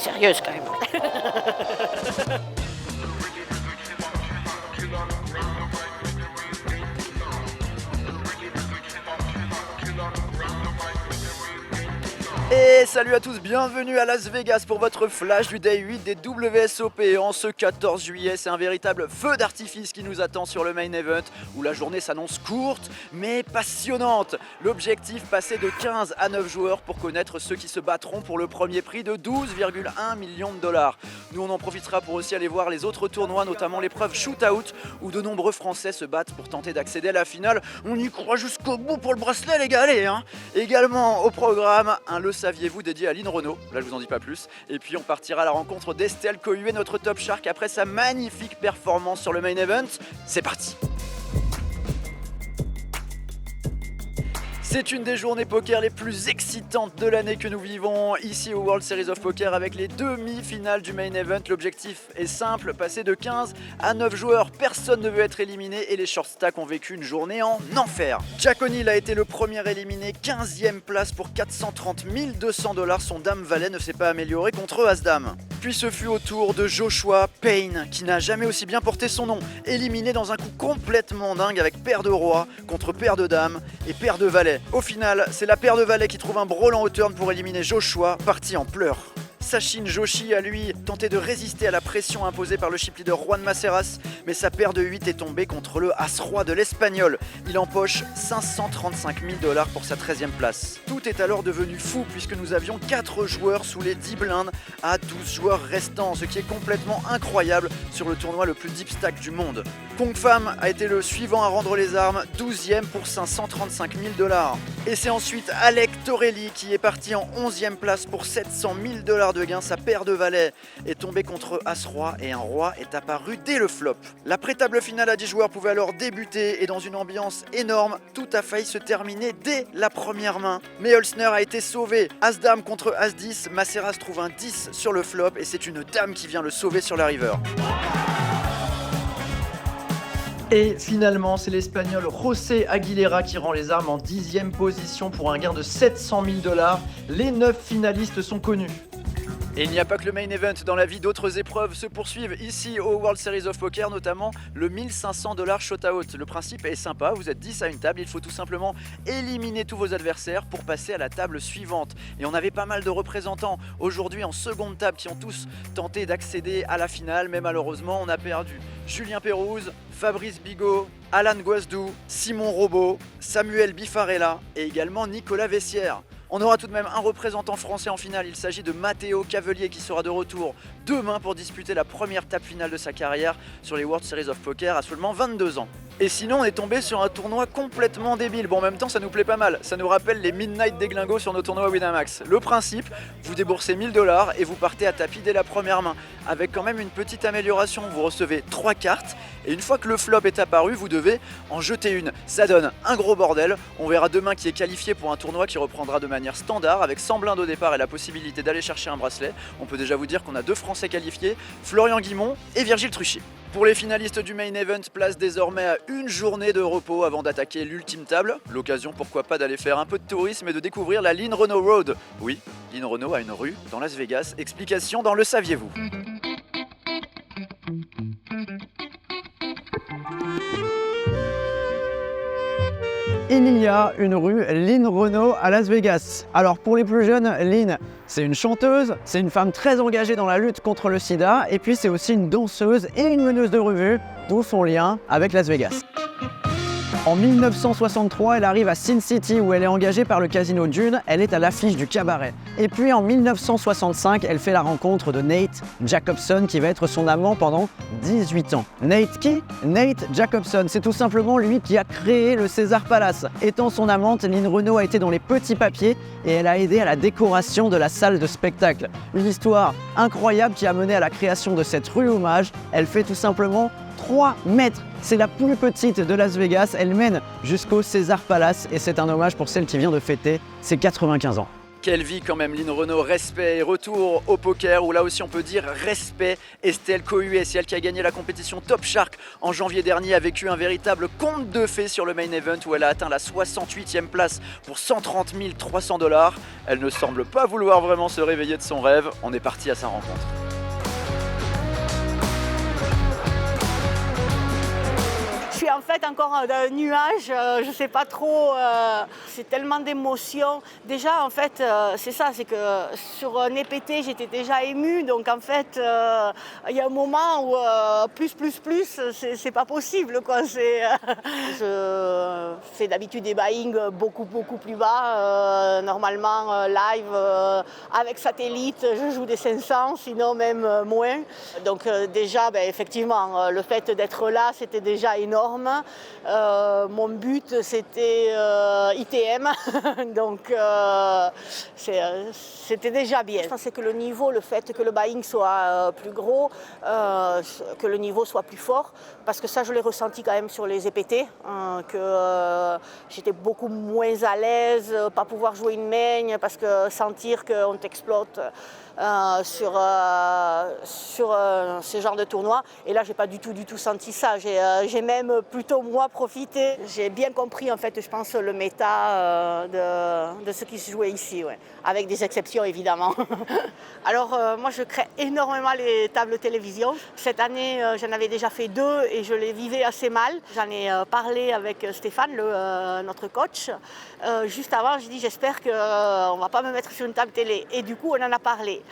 sérieuse quand même. Et salut à tous, bienvenue à Las Vegas pour votre flash du Day 8 des WSOP. En ce 14 juillet, c'est un véritable feu d'artifice qui nous attend sur le main event, où la journée s'annonce courte mais passionnante. L'objectif, passer de 15 à 9 joueurs pour connaître ceux qui se battront pour le premier prix de 12,1 millions de dollars. Nous, on en profitera pour aussi aller voir les autres tournois, notamment l'épreuve Shootout, où de nombreux Français se battent pour tenter d'accéder à la finale. On y croit jusqu'au bout pour le bracelet, les gars, allez, hein. Également au programme, un Le Saviez-vous dédié à Lynn Renault, là je vous en dis pas plus. Et puis on partira à la rencontre d'Estelle Cohuet, notre top shark, après sa magnifique performance sur le main event. C'est parti! C'est une des journées poker les plus excitantes de l'année que nous vivons ici au World Series of Poker avec les demi-finales du main event. L'objectif est simple, passer de 15 à 9 joueurs, personne ne veut être éliminé et les short stacks ont vécu une journée en enfer. Jack O'Neill a été le premier éliminé, 15e place pour 430 200 $. Son dame valet ne s'est pas amélioré contre As-Dame. Puis ce fut au tour de Joshua Payne, qui n'a jamais aussi bien porté son nom, éliminé dans un coup complètement dingue avec paire de roi contre paire de dames et paire de valets. Au final, c'est la paire de valets qui trouve un brawl en haut turn pour éliminer Joshua, parti en pleurs. Sachin Joshi a lui tenté de résister à la pression imposée par le chip leader Juan Maceras, mais sa paire de 8 est tombée contre le As-Roi de l'Espagnol. Il empoche 535 000 $ pour sa 13e place. Tout est alors devenu fou puisque nous avions 4 joueurs sous les 10 blindes à 12 joueurs restants, ce qui est complètement incroyable sur le tournoi le plus deep stack du monde. Kong Pham a été le suivant à rendre les armes, 12e pour 535 000 $. Et c'est ensuite Alec Torelli qui est parti en 11e place pour 700 000 $ de gain. Sa paire de valets est tombée contre As-Roi et un roi est apparu dès le flop. La pré-table finale à 10 joueurs pouvait alors débuter et dans une ambiance énorme, tout a failli se terminer dès la première main. Mais Holzner a été sauvé. As-Dame contre As-10, Maceras trouve un 10 sur le flop et c'est une dame qui vient le sauver sur la river. Et finalement, c'est l'Espagnol José Aguilera qui rend les armes en 10e position pour un gain de 700 000 $. Les 9 finalistes sont connus. Et il n'y a pas que le main event, dans la vie d'autres épreuves se poursuivent ici au World Series of Poker, notamment le 1500 $ shootout. Le principe est sympa, vous êtes 10 à une table, il faut tout simplement éliminer tous vos adversaires pour passer à la table suivante. Et on avait pas mal de représentants aujourd'hui en seconde table qui ont tous tenté d'accéder à la finale, mais malheureusement on a perdu Julien Pérouse, Fabrice Bigot, Alan Guasdou, Simon Robot, Samuel Bifarella et également Nicolas Vessière. On aura tout de même un représentant français en finale, il s'agit de Matteo Cavelier qui sera de retour demain pour disputer la première table finale de sa carrière sur les World Series of Poker à seulement 22 ans. Et sinon on est tombé sur un tournoi complètement débile, bon en même temps ça nous plaît pas mal, ça nous rappelle les Midnight Déglingo sur nos tournois Winamax. Le principe, vous déboursez 1000 $ et vous partez à tapis dès la première main, avec quand même une petite amélioration, vous recevez 3 cartes et une fois que le flop est apparu, vous devez en jeter une. Ça donne un gros bordel, on verra demain qui est qualifié pour un tournoi qui reprendra de manière standard avec 100 blindes au départ et la possibilité d'aller chercher un bracelet. On peut déjà vous dire qu'on a 2 Français qualifiés, Florian Guimont et Virgile Truchy. Pour les finalistes du main event, place désormais à une journée de repos avant d'attaquer l'ultime table. L'occasion pourquoi pas d'aller faire un peu de tourisme et de découvrir la Lynn Renault Road. Oui, Lynn Renault a une rue dans Las Vegas. Explication dans Le Saviez-vous. Il y a une rue Lynn Renault à Las Vegas. Alors pour les plus jeunes, Lynn, c'est une chanteuse, c'est une femme très engagée dans la lutte contre le sida et puis c'est aussi une danseuse et une meneuse de revue, d'où son lien avec Las Vegas. En 1963, elle arrive à Sin City où elle est engagée par le casino Dune, elle est à l'affiche du cabaret. Et puis en 1965, elle fait la rencontre de Nate Jacobson qui va être son amant pendant 18 ans. Nate qui? Nate Jacobson, c'est tout simplement lui qui a créé le Caesars Palace. Étant son amante, Lynn Renault a été dans les petits papiers et elle a aidé à la décoration de la salle de spectacle. Une histoire incroyable qui a mené à la création de cette rue hommage. Elle fait tout simplement 3 mètres. C'est la plus petite de Las Vegas, elle mène jusqu'au Caesars Palace et c'est un hommage pour celle qui vient de fêter ses 95 ans. Quelle vie quand même, Lynn Renaud, respect et retour au poker où là aussi on peut dire respect. Estelle Cohuet, c'est elle qui a gagné la compétition Top Shark en janvier dernier, a vécu un véritable conte de fées sur le main event où elle a atteint la 68e place pour 130 300 $. Elle ne semble pas vouloir vraiment se réveiller de son rêve, on est parti à sa rencontre. Je suis en fait encore dans un nuage, je sais pas trop, c'est tellement d'émotions. Déjà en fait c'est ça, c'est que sur un EPT j'étais déjà émue, donc en fait il y a un moment où plus, c'est pas possible quoi. Je fais d'habitude des buyings beaucoup plus bas, normalement live avec satellite je joue des 500, sinon même moins. Donc déjà effectivement le fait d'être là c'était déjà énorme. Mon but c'était ITM, donc c'était déjà bien. Je pensais que le niveau, le fait que le buying soit plus gros, que le niveau soit plus fort, parce que ça je l'ai ressenti quand même sur les EPT, que j'étais beaucoup moins à l'aise, pas pouvoir jouer une main, parce que sentir qu'on t'exploite sur ce genre de tournoi. Et là, j'ai pas du tout senti ça. J'ai même plutôt moi profité. J'ai bien compris en fait, je pense, le méta de ce qui se jouait ici, ouais. Avec des exceptions évidemment. Alors moi, je crée énormément les tables télévision. Cette année, j'en avais déjà fait 2 et je les vivais assez mal. J'en ai parlé avec Stéphane, notre coach. Juste avant, j'ai dit j'espère qu'on va pas me mettre sur une table télé. Et du coup, on en a parlé.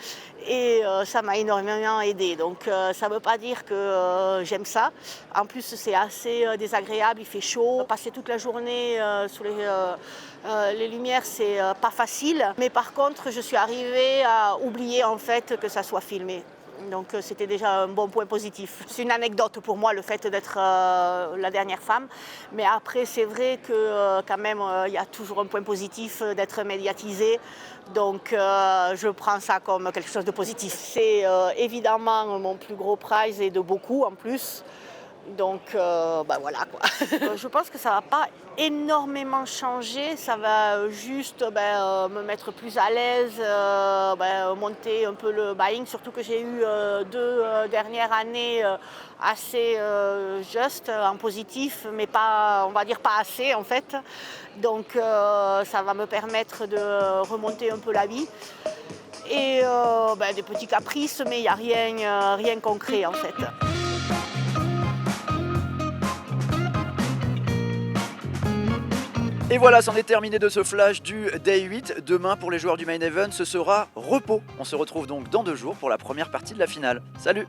Et ça m'a énormément aidé. Donc ça ne veut pas dire que j'aime ça. En plus, c'est assez désagréable, il fait chaud. Passer toute la journée sous les lumières, c'est pas facile. Mais par contre, je suis arrivée à oublier en fait que ça soit filmé. Donc c'était déjà un bon point positif. C'est une anecdote pour moi le fait d'être la dernière femme. Mais après c'est vrai que quand même il y a toujours un point positif d'être médiatisée. Donc je prends ça comme quelque chose de positif. C'est évidemment mon plus gros prize et de beaucoup en plus. Donc voilà quoi. Je pense que ça va pas énormément changer, ça va juste me mettre plus à l'aise, monter un peu le buying, surtout que j'ai eu 2 dernières années assez justes en positif, mais pas, on va dire pas assez en fait. Donc ça va me permettre de remonter un peu la vie. Et des petits caprices, mais il n'y a rien de concret en fait. Et voilà, c'en est terminé de ce flash du Day 8. Demain, pour les joueurs du Main Event, ce sera repos. On se retrouve donc dans 2 jours pour la première partie de la finale. Salut!